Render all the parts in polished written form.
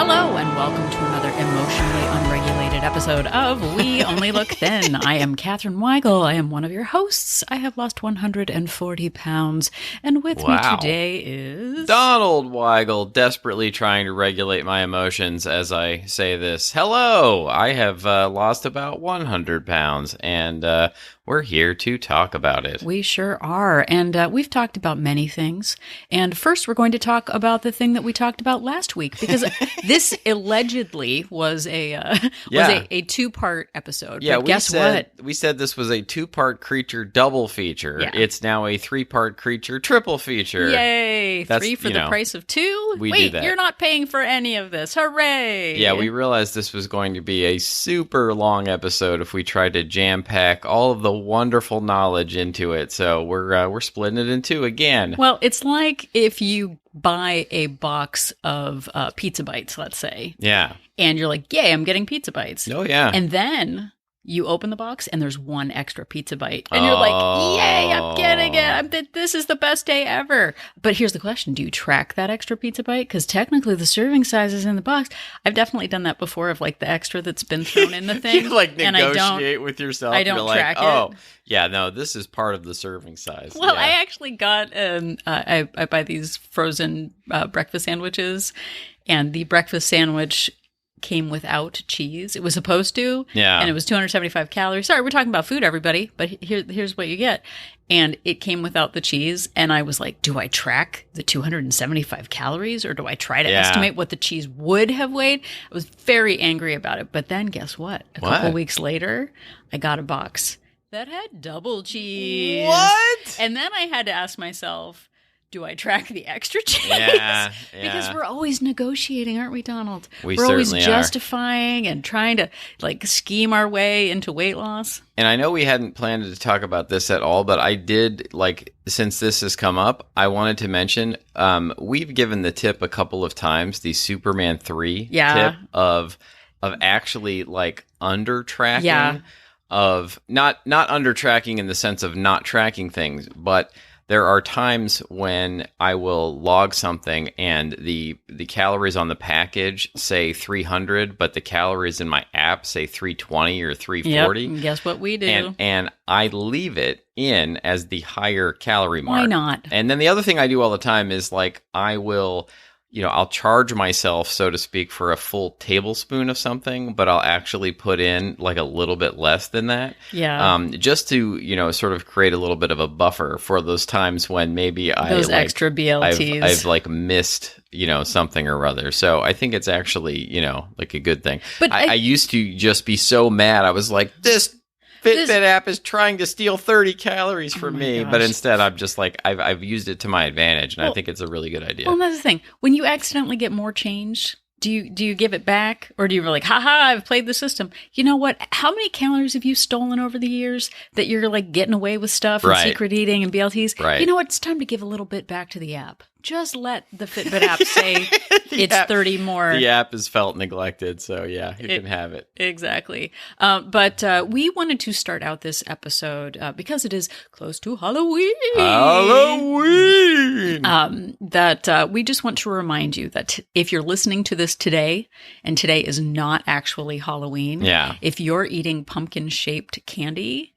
Hello and welcome to another emotionally unregulated episode of We Only Look Thin. I am Katherine Weigel. I am one of your hosts. I have lost 140 pounds. And with me today is... Donald Weigel, desperately trying to regulate my emotions as I say this. Hello! I have lost about 100 pounds, and we're here to talk about it. We sure are. And we've talked about many things. And first, we're going to talk about the thing that we talked about last week, because this allegedly was a two-part episode. Yeah, but guess what? We said this was a two-part creature double feature. Yeah. It's now a three-part creature triple feature. Yay! Three for the price of two? Wait, you're not paying for any of this. Hooray! Yeah, we realized this was going to be a super long episode if we tried to jam-pack all of the wonderful knowledge into it. So we're splitting it in two again. Well, it's like if you buy a box of pizza bites, let's say. Yeah. And you're like, yay, I'm getting pizza bites. Oh, yeah. And then you open the box and there's one extra pizza bite. And you're like, yay, I'm getting it. This is the best day ever. But here's the question. Do you track that extra pizza bite? Because technically the serving size is in the box. I've definitely done that before of like the extra that's been thrown in the thing. You like negotiate with yourself. I don't track it. Oh, yeah, no, this is part of the serving size. Well, yeah. I actually got, I buy these frozen breakfast sandwiches, and the breakfast sandwich came without cheese. It was supposed to, and it was 275 calories. Sorry, we're talking about food, everybody, but here's what you get. And it came without the cheese, and I was like, do I track the 275 calories, or do I try to estimate what the cheese would have weighed? I was very angry about it, but then guess what? A couple weeks later, I got a box that had double cheese. What? And then I had to ask myself, do I track the extra cheese? Yeah. Because we're always negotiating, aren't we, Donald? We're always certainly justifying and trying to like scheme our way into weight loss. And I know we hadn't planned to talk about this at all, but I did, since this has come up, I wanted to mention, we've given the tip a couple of times, the Superman 3 tip of actually under tracking. Yeah. Of not under tracking in the sense of not tracking things, but there are times when I will log something and the calories on the package say 300, but the calories in my app say 320 or 340. Yep. Guess what we do? And I leave it in as the higher calorie mark. Why not? And then the other thing I do all the time is I will... I'll charge myself, so to speak, for a full tablespoon of something, but I'll actually put in a little bit less than that. Yeah. Just to, sort of create a little bit of a buffer for those times when maybe those extra BLTs. I've missed, something or other. So I think it's actually, a good thing. But I used to just be so mad. I was like, this Fitbit app is trying to steal 30 calories from me, but instead I'm just I've used it to my advantage, and I think it's a really good idea. Well, that's the thing. When you accidentally get more change, do you give it back, or do you like, haha, I've played the system? You know what? How many calories have you stolen over the years that you're getting away with stuff and secret eating and BLTs? Right. You know what? It's time to give a little bit back to the app. Just let the Fitbit app say it's 30 more. The app is felt neglected, so yeah, you can have it. Exactly. But we wanted to start out this episode because it is close to Halloween. That we just want to remind you that if you're listening to this today, and today is not actually Halloween, if you're eating pumpkin-shaped candy,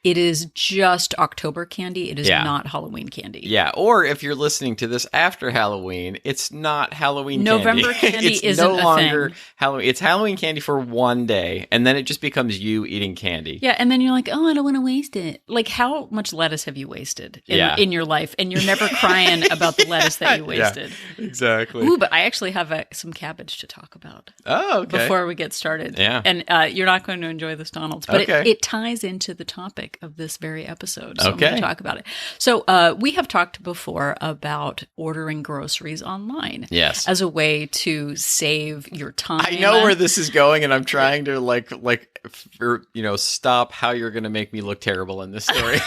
it is just October candy. It is not Halloween candy. Yeah, or if you're listening to this after Halloween, it's not Halloween November candy it's isn't no longer a thing. Halloween. It's Halloween candy for one day, and then it just becomes you eating candy. Yeah, and then you're like, oh, I don't want to waste it. How much lettuce have you wasted in your life? And you're never crying about the lettuce that you wasted. Yeah, exactly. Ooh, but I actually have some cabbage to talk about. Oh, okay. Before we get started. Yeah. And you're not going to enjoy this, Donald's, but it ties into the topic of this very episode, so I'm going to talk about it. So we have talked before about ordering groceries online, as a way to save your time. I know where this is going, and I'm trying to stop how you're going to make me look terrible in this story.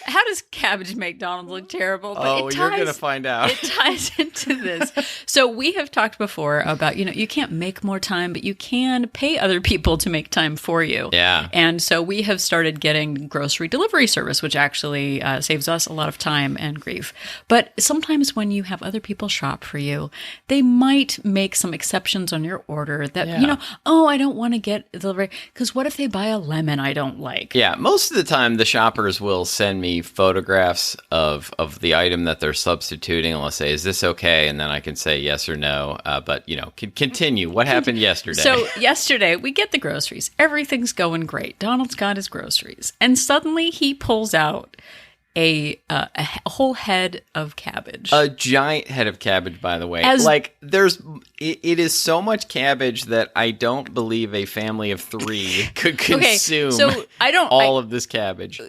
How does cabbage make Donald look terrible? But you're going to find out. It ties into this. So we have talked before about, you can't make more time, but you can pay other people to make time for you. Yeah. And so we have started getting grocery delivery service, which actually saves us a lot of time and grief. But sometimes when you have other people shop for you, they might make some exceptions on your order that, I don't want to get delivery because what if they buy a lemon I don't like? Yeah, most of the time the shoppers will send me photographs of the item that they're substituting, and let's say, is this okay? And then I can say yes or no. But, continue. What happened yesterday? So yesterday we get the groceries. Everything's going great. Donald's got his groceries. And suddenly he pulls out a whole head of cabbage. A giant head of cabbage, by the way. It is so much cabbage that I don't believe a family of 3 could consume all of this cabbage.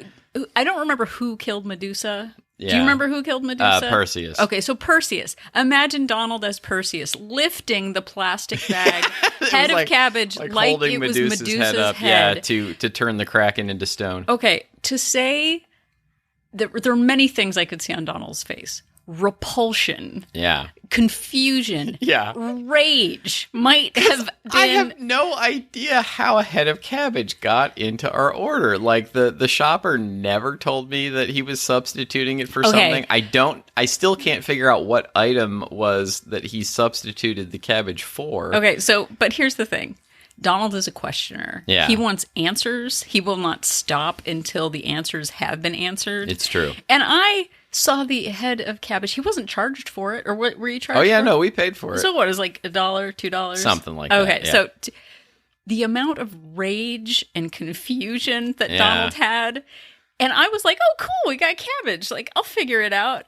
I don't remember who killed Medusa. Yeah. Do you remember who killed Medusa? Perseus. Okay, so Perseus. Imagine Donald as Perseus lifting the plastic bag head of cabbage like it was Medusa's head up, head. Yeah, to turn the Kraken into stone. Okay, to say there are many things I could see on Donald's face. Repulsion. Yeah. Confusion. Yeah. Rage might have been... I have no idea how a head of cabbage got into our order. Like, the shopper never told me that he was substituting it for something. I still can't figure out what item was that he substituted the cabbage for. Okay, but here's the thing. Donald is a questioner. Yeah. He wants answers. He will not stop until the answers have been answered. It's true. And I saw the head of cabbage. He wasn't charged for it. Or what were you charged for? Oh, yeah, no, we paid for it. So what, is like $1, $2? Something like that. Okay, yeah. so the amount of rage and confusion that Donald had... And I was like, oh, cool, we got cabbage. Like, I'll figure it out.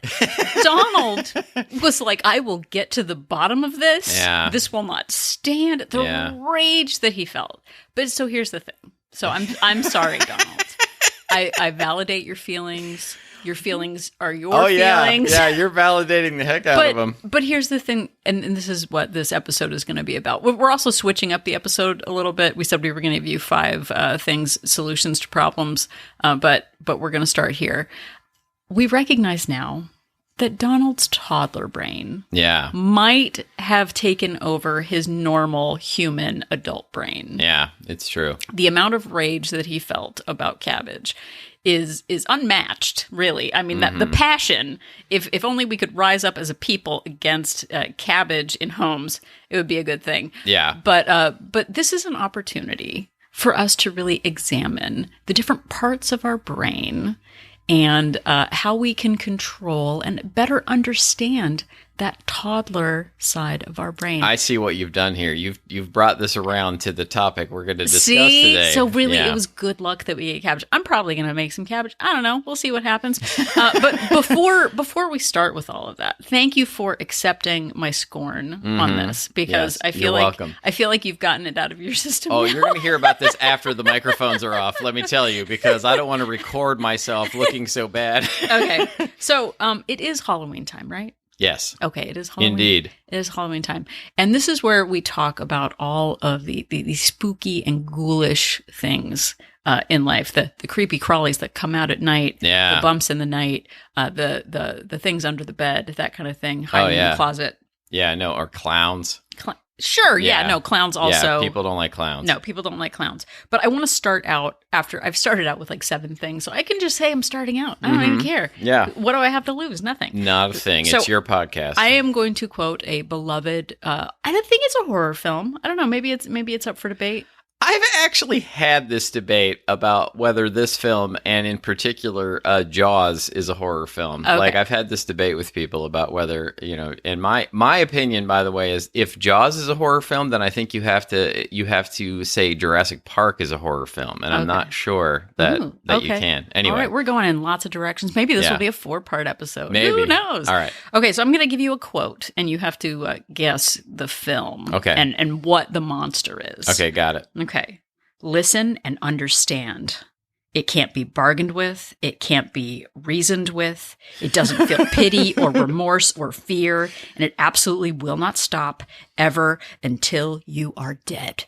Donald was like, I will get to the bottom of this. Yeah. This will not stand. The rage that he felt. But so here's the thing. So I'm sorry, Donald. I validate your feelings. Your feelings are your feelings. Yeah, you're validating the heck out of them. But here's the thing, and this is what this episode is going to be about. We're also switching up the episode a little bit. We said we were going to give you 5 solutions to problems, but we're going to start here. We recognize now that Donald's toddler brain might have taken over his normal human adult brain. Yeah, it's true. The amount of rage that he felt about cabbage is unmatched, really. I mean, that the passion, if only we could rise up as a people against cabbage in homes, it would be a good thing. Yeah. But this is an opportunity for us to really examine the different parts of our brain and how we can control and better understand that toddler side of our brain. I see what you've done here. You've brought this around to the topic we're going to discuss today. So really, it was good luck that we ate cabbage. I'm probably going to make some cabbage. I don't know. We'll see what happens. But before we start with all of that, thank you for accepting my scorn on this, because I feel like you've gotten it out of your system. Oh, now. You're going to hear about this after the microphones are off. Let me tell you, because I don't want to record myself looking so bad. Okay. So it is Halloween time, right? Yes. Okay, it is Halloween. Indeed. It is Halloween time. And this is where we talk about all of the spooky and ghoulish things in life. The creepy crawlies that come out at night, the bumps in the night, the things under the bed, that kind of thing, hiding in the closet. Yeah, no, or clowns. Sure, no, clowns also. Yeah, people don't like clowns. No, people don't like clowns. But I want to start out after I've started out with like 7 things. So I can just say I'm starting out. I don't even care. Yeah. What do I have to lose? Nothing. Not a thing. It's your podcast. I am going to quote a beloved, I don't think it's a horror film. I don't know. Maybe it's up for debate. I've actually had this debate about whether this film, and in particular Jaws, is a horror film. Okay. Like, I've had this debate with people about whether, and my opinion, by the way, is if Jaws is a horror film, then I think you have to say Jurassic Park is a horror film, and I'm not sure that you can. Anyway, all right, we're going in lots of directions. Maybe this will be a 4-part episode. Maybe. Who knows? All right. Okay, so I'm going to give you a quote, and you have to guess the film. Okay. And what the monster is. Okay, got it. Okay. Listen and understand. It can't be bargained with. It can't be reasoned with. It doesn't feel pity or remorse or fear. And it absolutely will not stop ever until you are dead.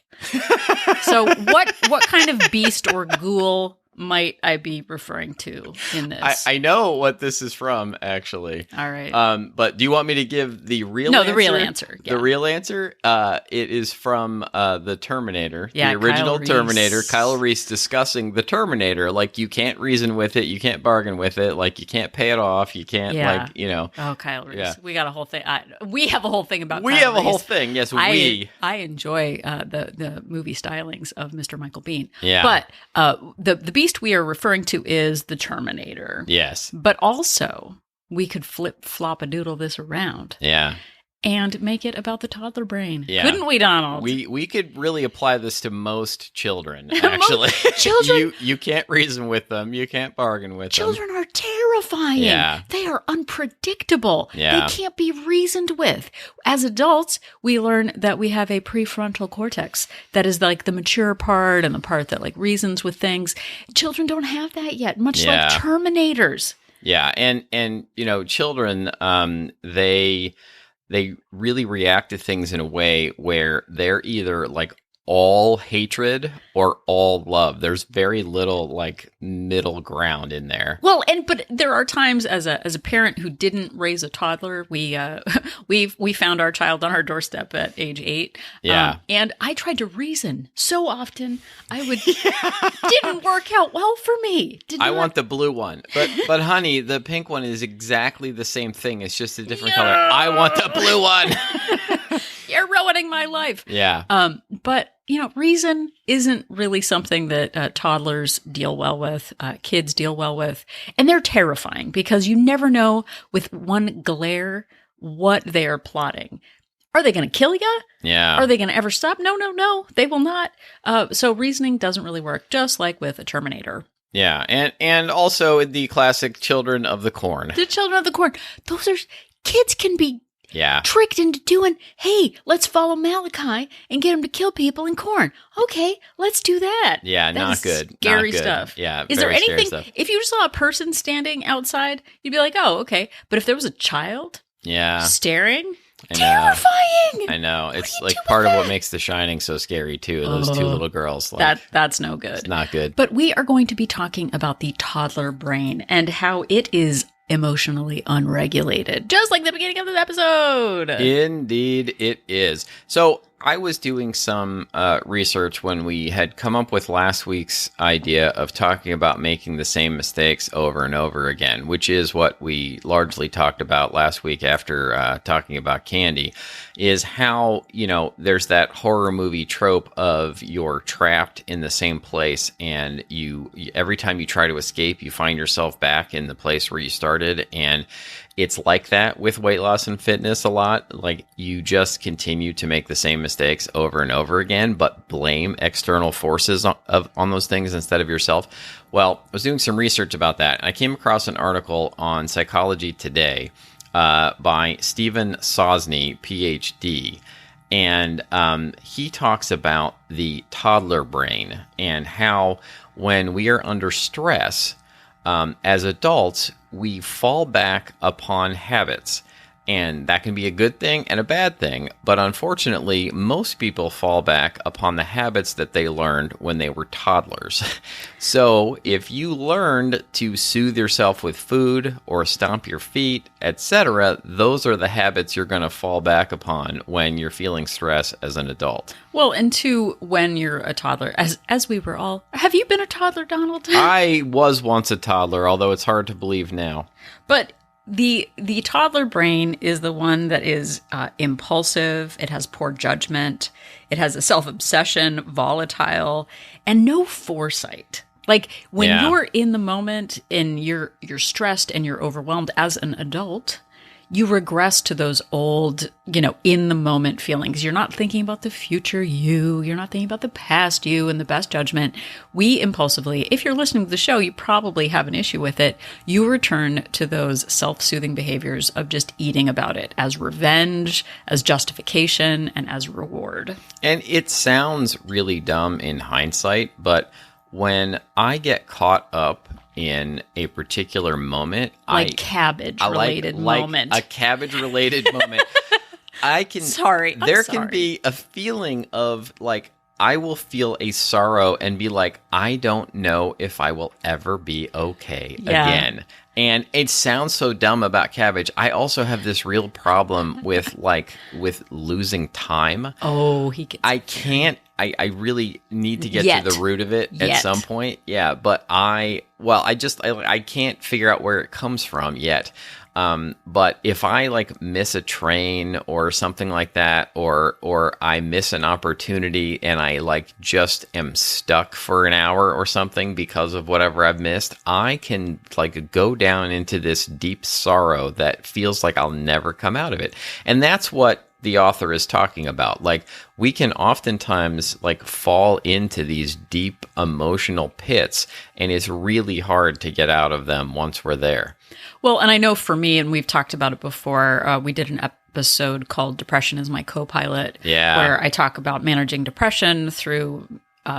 So what kind of beast or ghoul might I be referring to in this? I know what this is from, actually. All right. But do you want me to give the real answer? No, the real answer. Yeah. The real answer? It is from the Terminator, the original Terminator, Kyle Reese discussing the Terminator. Like, you can't reason with it, you can't bargain with it, like, you can't pay it off, you can't, like, you know. Oh, Kyle Reese. Yeah. We got a whole thing. We have a whole thing about Kyle Reese. We have a whole thing, yes, we. I enjoy the movie stylings of Mr. Michael Biehn. Yeah. But the beast we are referring to is the Terminator. Yes. But also, we could flip-flop-a-doodle this around. Yeah. And make it about the toddler brain. Yeah. Couldn't we, Donald? We could really apply this to most children, actually. Children, you can't reason with them. You can't bargain with children them. Children are terrifying. Yeah. They are unpredictable. Yeah. They can't be reasoned with. As adults, we learn that we have a prefrontal cortex that is like the mature part and the part that like reasons with things. Children don't have that yet, much like Terminators. Yeah, and you know, children, they really react to things in a way where they're either like all hatred or all love. There's very little like middle ground in there. Well, but there are times as a parent who didn't raise a toddler, we found our child on our doorstep at age 8. Yeah. And I tried to reason so often. Didn't work out well for me. I want the blue one. But honey, the pink one is exactly the same thing. It's just a different color. I want the blue one. You're ruining my life. Yeah. But you know, reason isn't really something that toddlers deal well with, kids deal well with. And they're terrifying because you never know with one glare what they are plotting. Are they going to kill you? Yeah. Are they going to ever stop? No, they will not. So reasoning doesn't really work, just like with a Terminator. Yeah. And also the classic Children of the Corn. The Children of the Corn. Those are, kids can be tricked into doing, hey, let's follow Malachi and get him to kill people in corn. Okay, let's do that. Yeah, that not good. Scary not good. stuff. Yeah, is there anything, if you saw a person standing outside, you'd be like, oh, okay. But if there was a child staring, terrifying. I know. It's like part of what makes The Shining so scary, too. Those two little girls. Like, that's no good. It's not good. But we are going to be talking about the toddler brain and how it is emotionally unregulated, just like the beginning of this episode. Indeed, it is. So I was doing some research when we had come up with last week's idea of talking about making the same mistakes over and over again, which is what we largely talked about last week after talking about candy, is how, you know, there's that horror movie trope of you're trapped in the same place and you every time you try to escape, you find yourself back in the place where you started. And it's like that with weight loss and fitness a lot. Like, you just continue to make the same mistakes over and over again, but blame external forces on those things instead of yourself. Well, I was doing some research about that, and I came across an article on Psychology Today by Stephen Sosny, PhD. And he talks about the toddler brain and how when we are under stress, as adults, we fall back upon habits. And that can be a good thing and a bad thing. But unfortunately, most people fall back upon the habits that they learned when they were toddlers. So if you learned to soothe yourself with food or stomp your feet, etc., those are the habits you're going to fall back upon when you're feeling stress as an adult. Well, and two, when you're a toddler, as we were all... Have you been a toddler, Donald? I was once a toddler, although it's hard to believe now. But... The toddler brain is the one that is impulsive, it has poor judgment, it has a self-obsession, volatile, and no foresight. Like, when you're in the moment and you're stressed and you're overwhelmed as an adult, you regress to those old, in the moment feelings. You're not thinking about the future you're not thinking about the past you and the best judgment. We impulsively, if you're listening to the show, you probably have an issue with it. You return to those self-soothing behaviors of just eating about it as revenge, as justification, and as reward. And it sounds really dumb in hindsight, but when I get caught up in a particular moment, cabbage-related moment. A cabbage-related moment. There can be a feeling of like I will feel a sorrow and be like, I don't know if I will ever be okay again. And it sounds so dumb about cabbage. I also have this real problem with losing time. Oh, I can't. I really need to get to the root of it at some point. Yeah, but I can't figure out where it comes from yet. But if I miss a train or something like that, or I miss an opportunity and I just am stuck for an hour or something because of whatever I've missed, I can go down into this deep sorrow that feels like I'll never come out of it. And that's what the author is talking about. We can oftentimes fall into these deep emotional pits, and it's really hard to get out of them once we're there. Well, and I know for me, and we've talked about it before, we did an episode called Depression is My Co-Pilot, where I talk about managing depression through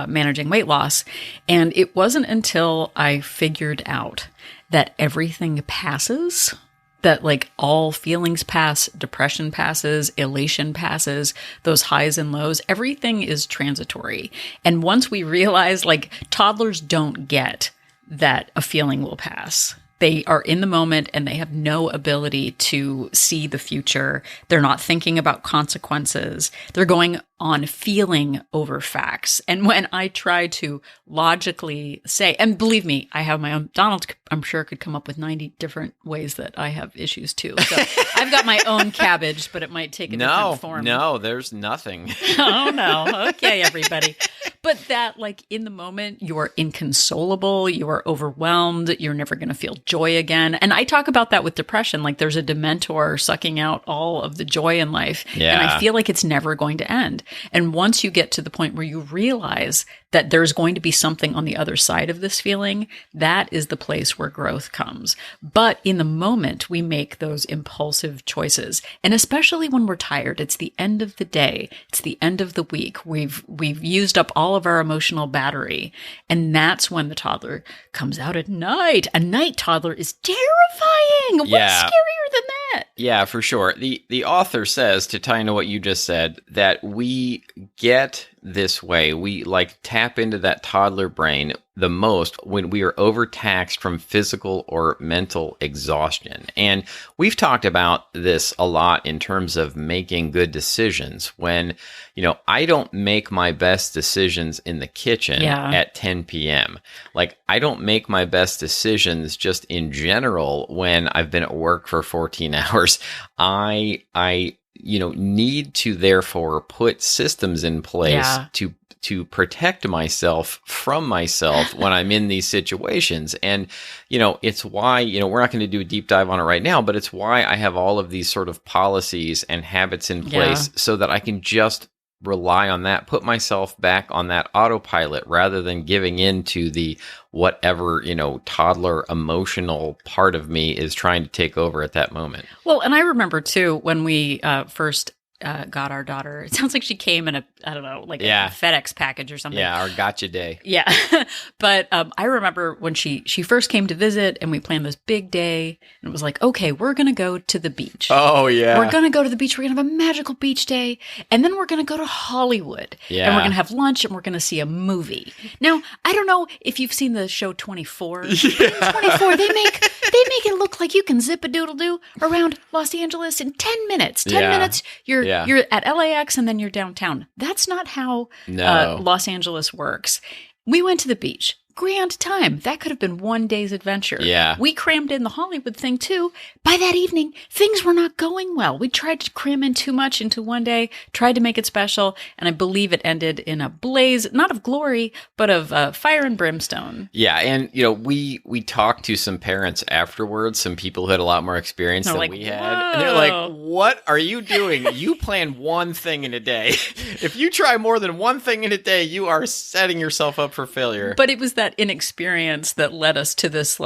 managing weight loss. And it wasn't until I figured out that everything passes, that all feelings pass, depression passes, elation passes, those highs and lows, everything is transitory. And once we realize, toddlers don't get that a feeling will pass. They are in the moment and they have no ability to see the future. They're not thinking about consequences. They're going on feeling over facts. And when I try to logically say, and believe me, I have my own, Donald, I'm sure, could come up with 90 different ways that I have issues too. So I've got my own cabbage, but it might take a different form. No, there's nothing. Oh, no. Okay, everybody. But that, in the moment, you're inconsolable, you're overwhelmed, you're never going to feel joy again. And I talk about that with depression. There's a dementor sucking out all of the joy in life. Yeah. And I feel like it's never going to end. And once you get to the point where you realize that there's going to be something on the other side of this feeling, that is the place where growth comes. But in the moment, we make those impulsive choices. And especially when we're tired, it's the end of the day. It's the end of the week. We've used up all of our emotional battery. And that's when the toddler comes out at night. A night toddler is terrifying. Yeah. What's scarier than that? Yeah, for sure. The author says, to tie into what you just said, that we get this way. We tap into that toddler brain the most when we are overtaxed from physical or mental exhaustion. And we've talked about this a lot in terms of making good decisions. When, I don't make my best decisions in the kitchen at 10 p.m. I don't make my best decisions just in general when I've been at work for 14 hours. I need to therefore put systems in place to protect myself from myself when I'm in these situations. And, it's why, we're not going to do a deep dive on it right now, but it's why I have all of these sort of policies and habits in place so that I can just rely on that, put myself back on that autopilot rather than giving in to the whatever, toddler emotional part of me is trying to take over at that moment. Well, and I remember too, when we first got our daughter, it sounds like she came in a FedEx package or something. Yeah, our gotcha day. Yeah. But I remember when she first came to visit and we planned this big day and it was like, okay, we're going to go to the beach. Oh, yeah. We're going to go to the beach. We're going to have a magical beach day. And then we're going to go to Hollywood. Yeah. And we're going to have lunch and we're going to see a movie. Now, I don't know if you've seen the show 24. Yeah. 24, they make it look like you can zip-a-doodle-doo around Los Angeles in 10 minutes. 10 minutes, you're at LAX and then you're downtown. That's not how Los Angeles works. We went to the beach. Grand time. That could have been one day's adventure. Yeah. We crammed in the Hollywood thing too. By that evening, things were not going well. We tried to cram in too much into one day, tried to make it special, and I believe it ended in a blaze, not of glory, but of fire and brimstone. Yeah, and we talked to some parents afterwards, some people who had a lot more experience than we had. Whoa. And they're like, what are you doing? You plan one thing in a day. If you try more than one thing in a day, you are setting yourself up for failure. But it was that inexperience that led us to this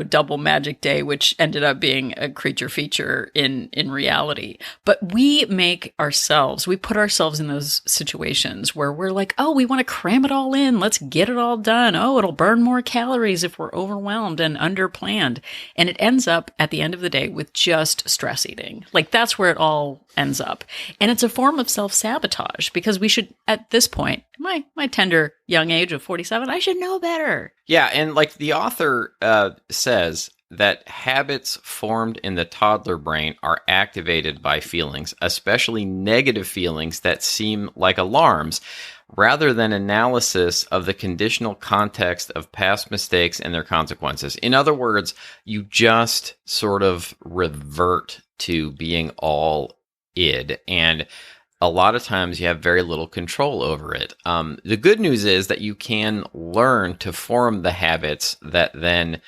double magic day, which ended up being a creature feature in reality. But we put ourselves in those situations where we're like, oh, we want to cram it all in. Let's get it all done. Oh, it'll burn more calories if we're overwhelmed and underplanned. And it ends up at the end of the day with just stress eating. That's where it all ends up. And it's a form of self-sabotage because we should, at this point, my tender young age of 47, I should know better. Yeah, and like the author says that habits formed in the toddler brain are activated by feelings, especially negative feelings that seem like alarms, rather than analysis of the conditional context of past mistakes and their consequences. In other words, you just sort of revert to being all id, and a lot of times you have very little control over it. The good news is that you can learn to form the habits that then,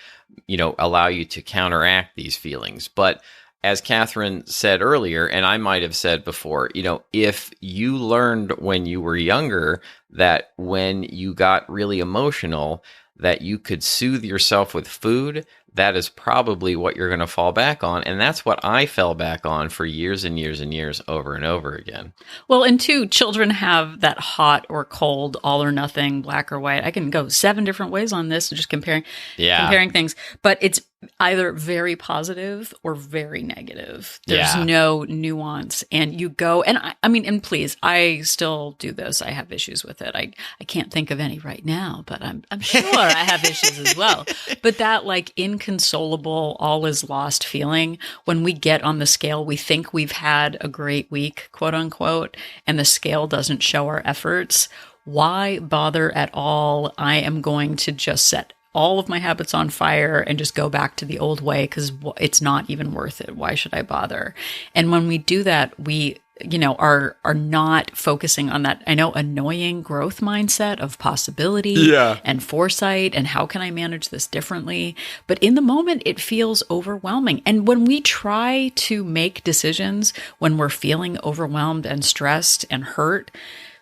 allow you to counteract these feelings. But as Catherine said earlier, and I might have said before, if you learned when you were younger that when you got really emotional, that you could soothe yourself with food, that is probably what you're going to fall back on. And that's what I fell back on for years and years and years over and over again. Well, and two, children have that hot or cold, all or nothing, black or white. I can go 7 different ways on this, just comparing things. But it's either very positive or very negative. There's no nuance. And you go, and and please, I still do this. I have issues with it. I can't think of any right now, but I'm sure I have issues as well. But that like inconsolable, all is lost feeling, when we get on the scale, we think we've had a great week, quote unquote, and the scale doesn't show our efforts. Why bother at all? I am going to just set all of my habits on fire and just go back to the old way because it's not even worth it. Why should I bother? And when we do that, we, are not focusing on that, annoying growth mindset of possibility and foresight and how can I manage this differently? But in the moment, it feels overwhelming. And when we try to make decisions when we're feeling overwhelmed and stressed and hurt,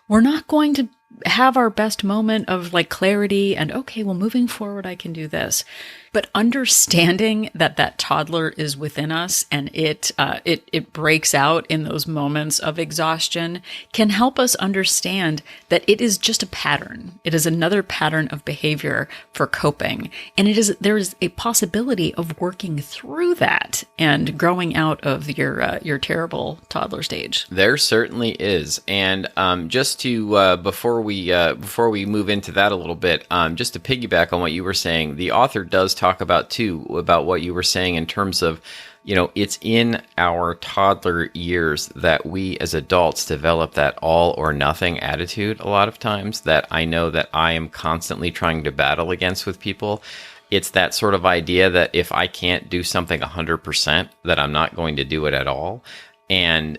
we're not going to have our best moment of like clarity and, okay, well, moving forward, I can do this. But understanding that toddler is within us and it breaks out in those moments of exhaustion can help us understand that it is just a pattern. It is another pattern of behavior for coping. And there is a possibility of working through that and growing out of your terrible toddler stage. There certainly is. And just to before we move into that a little bit, just to piggyback on what you were saying, the author does talk about what you were saying in terms of, it's in our toddler years that we as adults develop that all or nothing attitude a lot of times that I know that I am constantly trying to battle against with people. It's that sort of idea that if I can't do something 100%, that I'm not going to do it at all. And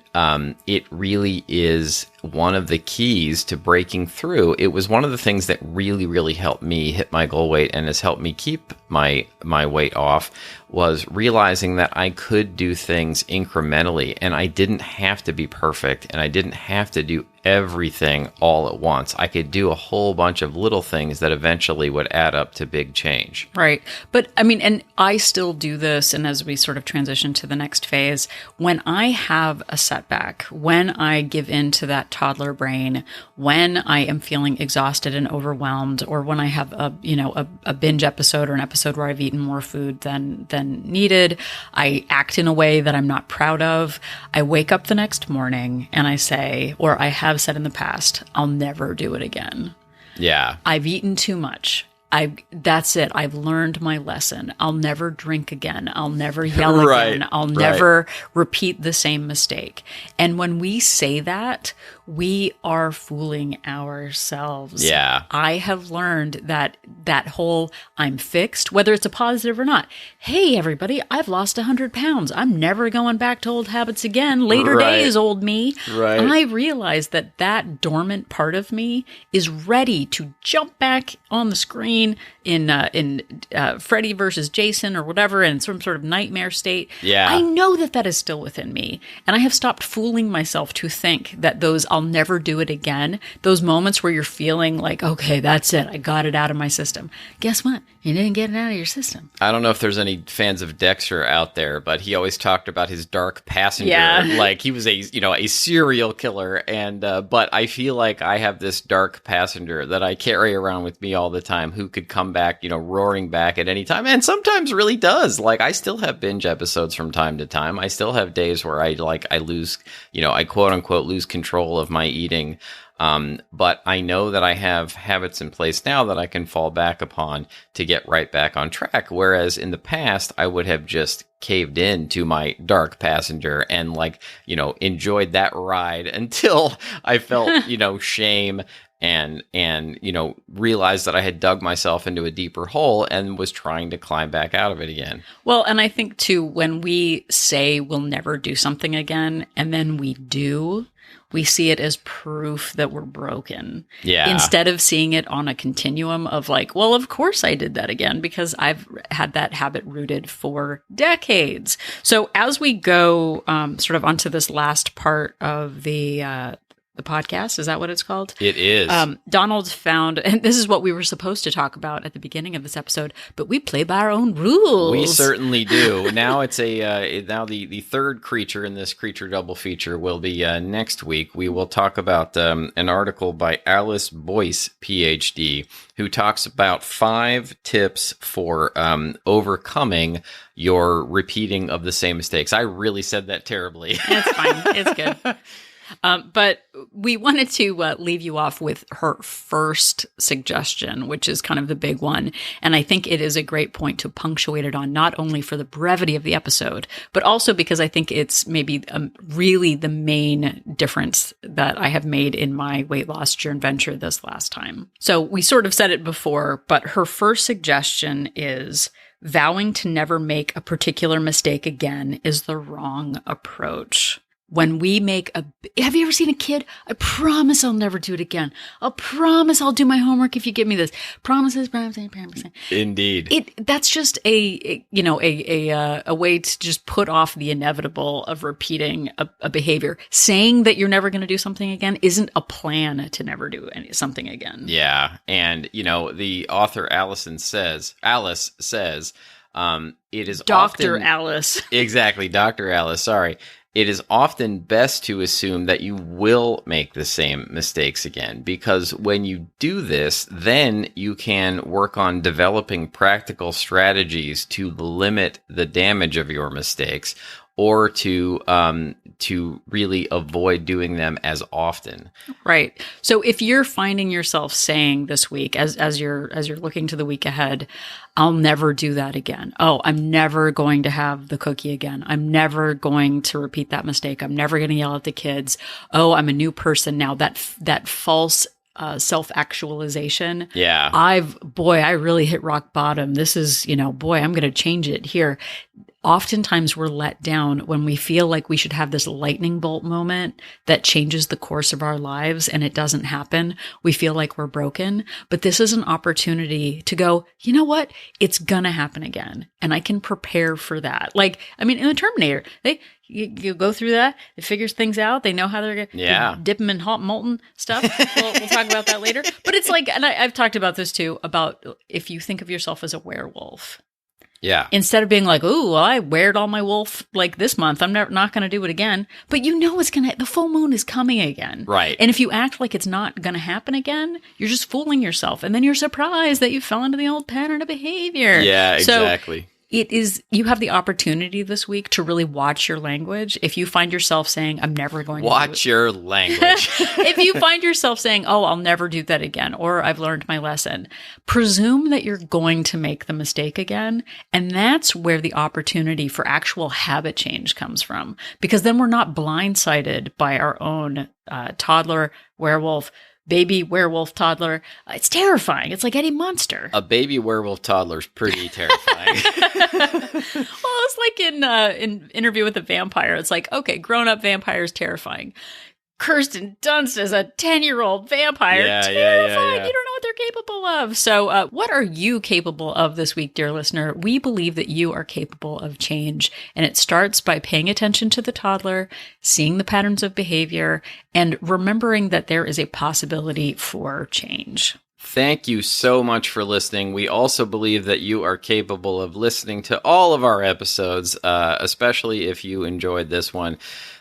it really is one of the keys to breaking through. It was one of the things that really, really helped me hit my goal weight and has helped me keep my weight off, was realizing that I could do things incrementally and I didn't have to be perfect and I didn't have to do everything all at once. I could do a whole bunch of little things that eventually would add up to big change. Right. But and I still do this. And as we sort of transition to the next phase, when I have a setback, when I give in to that toddler brain, when I am feeling exhausted and overwhelmed, or when I have a binge episode or an episode where I've eaten more food than needed, I act in a way that I'm not proud of. I wake up the next morning and I say, or I have said in the past, I'll never do it again. Yeah. I've eaten too much. That's it. I've learned my lesson. I'll never drink again. I'll never yell again. I'll never repeat the same mistake. And when we say that, we are fooling ourselves. Yeah. I have learned that whole I'm fixed, whether it's a positive or not. Hey, everybody, I've lost 100 pounds. I'm never going back to old habits again. Later days, old me. Right. I realize that dormant part of me is ready to jump back on the screen in Freddy versus Jason or whatever, in some sort of nightmare state. Yeah. I know that is still within me. And I have stopped fooling myself to think that those I'll never do it again, those moments where you're feeling like, okay, that's it, I got it out of my system. Guess what? You didn't get it out of your system. I don't know if there's any fans of Dexter out there, but he always talked about his dark passenger. Yeah. Like he was a serial killer. And, but I feel like I have this dark passenger that I carry around with me all the time who could come back, roaring back at any time. And sometimes really does. Like I still have binge episodes from time to time. I still have days where I lose, I quote unquote lose control of my eating. But I know that I have habits in place now that I can fall back upon to get right back on track. Whereas in the past, I would have just caved in to my dark passenger and enjoyed that ride until I felt, shame and realized that I had dug myself into a deeper hole and was trying to climb back out of it again. Well, and I think too, when we say we'll never do something again and then we do, we see it as proof that we're broken. Yeah. Instead of seeing it on a continuum of well, of course I did that again because I've had that habit rooted for decades. So as we go sort of onto this last part of the podcast, is that what it's called? It is. Donald found, and this is what we were supposed to talk about at the beginning of this episode, but we play by our own rules. We certainly do. Now it's now the third creature in this creature double feature will be next week. We will talk about an article by Alice Boyce, PhD, who talks about 5 tips for overcoming your repeating of the same mistakes. I really said that terribly. It's fine. It's good. But we wanted to leave you off with her first suggestion, which is kind of the big one. And I think it is a great point to punctuate it on, not only for the brevity of the episode, but also because I think it's maybe really the main difference that I have made in my weight loss journey venture this last time. So we sort of said it before, but her first suggestion is vowing to never make a particular mistake again is the wrong approach. When we make have you ever seen a kid? I promise I'll never do it again. I'll promise I'll do my homework if you give me this. Promises. Indeed. That's just a way to just put off the inevitable of repeating a behavior. Saying that you're never going to do something again isn't a plan to never do something again. Yeah. And, the author Alice says, it is Dr. Alice. Exactly. Dr. Alice. Sorry. It is often best to assume that you will make the same mistakes again, because when you do this, then you can work on developing practical strategies to limit the damage of your mistakes, or to really avoid doing them as often. Right. So if you're finding yourself saying this week, as you're looking to the week ahead, I'll never do that again. Oh, I'm never going to have the cookie again. I'm never going to repeat that mistake. I'm never going to yell at the kids. Oh, I'm a new person now. That false self-actualization. Yeah. I really hit rock bottom. This is, I'm going to change it here. Oftentimes we're let down when we feel like we should have this lightning bolt moment that changes the course of our lives and it doesn't happen. We feel like we're broken, but this is an opportunity to go, you know what? It's gonna happen again. And I can prepare for that. In the Terminator, you go through that, it figures things out. They know how they're going to dip them in hot molten stuff. We'll talk about that later. But it's and I've talked about this too, about if you think of yourself as a werewolf. Yeah. Instead of being like, ooh, well, I weared all my wolf this month. I'm not going to do it again. But it's the full moon is coming again. Right. And if you act like it's not going to happen again, you're just fooling yourself. And then you're surprised that you fell into the old pattern of behavior. Yeah, exactly. So you have the opportunity this week to really watch your language. If you find yourself saying, I'm never going to watch your language. If you find yourself saying, oh, I'll never do that again, or I've learned my lesson, presume that you're going to make the mistake again. And that's where the opportunity for actual habit change comes from. Because then we're not blindsided by our own toddler, werewolf, baby werewolf toddler. It's terrifying. It's like any monster. A baby werewolf toddler is pretty terrifying. Well, it's like in Interview with a Vampire. It's like, okay, grown-up vampire is terrifying. Kirsten Dunst is a 10-year-old vampire. Terrifying. Yeah. You don't know what they're capable of. So what are you capable of this week, dear listener? We believe that you are capable of change. And it starts by paying attention to the toddler, seeing the patterns of behavior, and remembering that there is a possibility for change. Thank you so much for listening. We also believe that you are capable of listening to all of our episodes, especially if you enjoyed this one.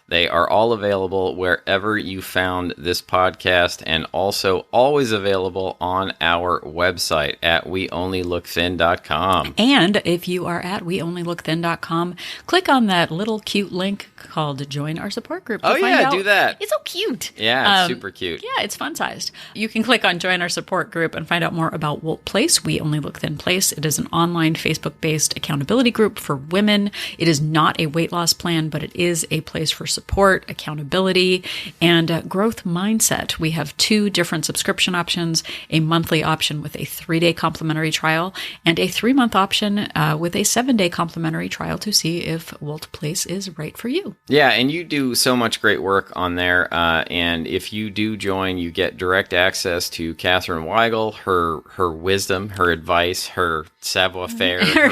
They are all available wherever you found this podcast, and also always available on our website at weonlylookthin.com. And if you are at weonlylookthin.com, click on that little cute link called Join Our Support Group. Oh, yeah, do that. It's so cute. Yeah, it's super cute. Yeah, it's fun-sized. You can click on Join Our Support Group and find out more about Wolt Place, We Only Look Thin Place. It is an online Facebook-based accountability group for women. It is not a weight loss plan, but it is a place for support, accountability, and growth mindset. We have 2 different subscription options, a monthly option with a 3-day complimentary trial and a 3-month option with a 7-day complimentary trial to see if Wolt Place is right for you. Yeah, and you do so much great work on there. And if you do join, you get direct access to Katherine Weigel, her wisdom, her advice, her savoir-faire, her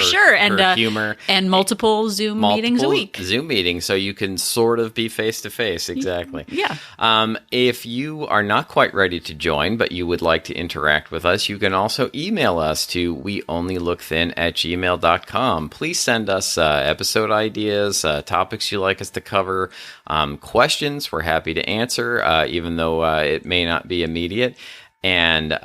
humor. And multiple Zoom meetings a week. Zoom meetings, so you can sort of be face-to-face, exactly. Yeah. If you are not quite ready to join, but you would like to interact with us, you can also email us to weonlylookthin@gmail.com. Please send us episode ideas, topics you'd like us to cover, questions we're happy to answer, even though it may not be immediate. And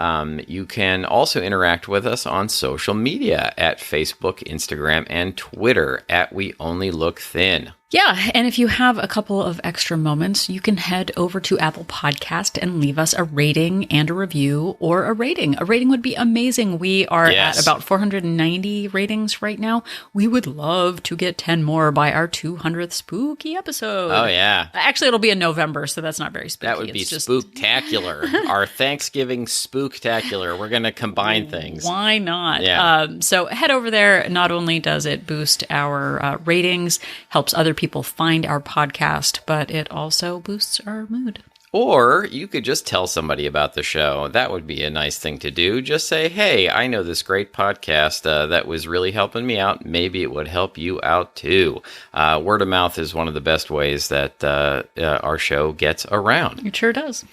you can also interact with us on social media at Facebook, Instagram, and Twitter at weonlylookthin. Yeah, and if you have a couple of extra moments, you can head over to Apple Podcast and leave us a rating and a review, or a rating. A rating would be amazing. We are at about 490 ratings right now. We would love to get 10 more by our 200th spooky episode. Oh, yeah. Actually, it'll be in November, so that's not very spooky. That would be spooktacular. Our Thanksgiving spooktacular. We're going to combine things. Why not? Yeah. So head over there. Not only does it boost our ratings, helps other people find our podcast, but it also boosts our mood. Or you could just tell somebody about the show. That would be a nice thing to do. Just say, hey, I know this great podcast that was really helping me out. Maybe it would help you out too. Word of mouth is one of the best ways that our show gets around. It sure does.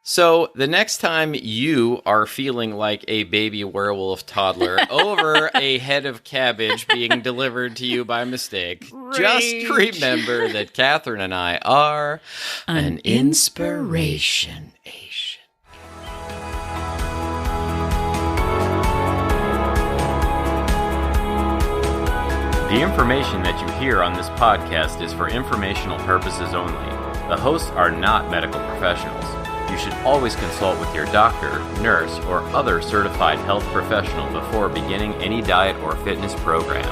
So the next time you are feeling like a baby werewolf toddler over a head of cabbage being delivered to you by mistake, just remember that Catherine and I are an inspiration. The information that you hear on this podcast is for informational purposes only. The hosts are not medical professionals. You should always consult with your doctor, nurse, or other certified health professional before beginning any diet or fitness program.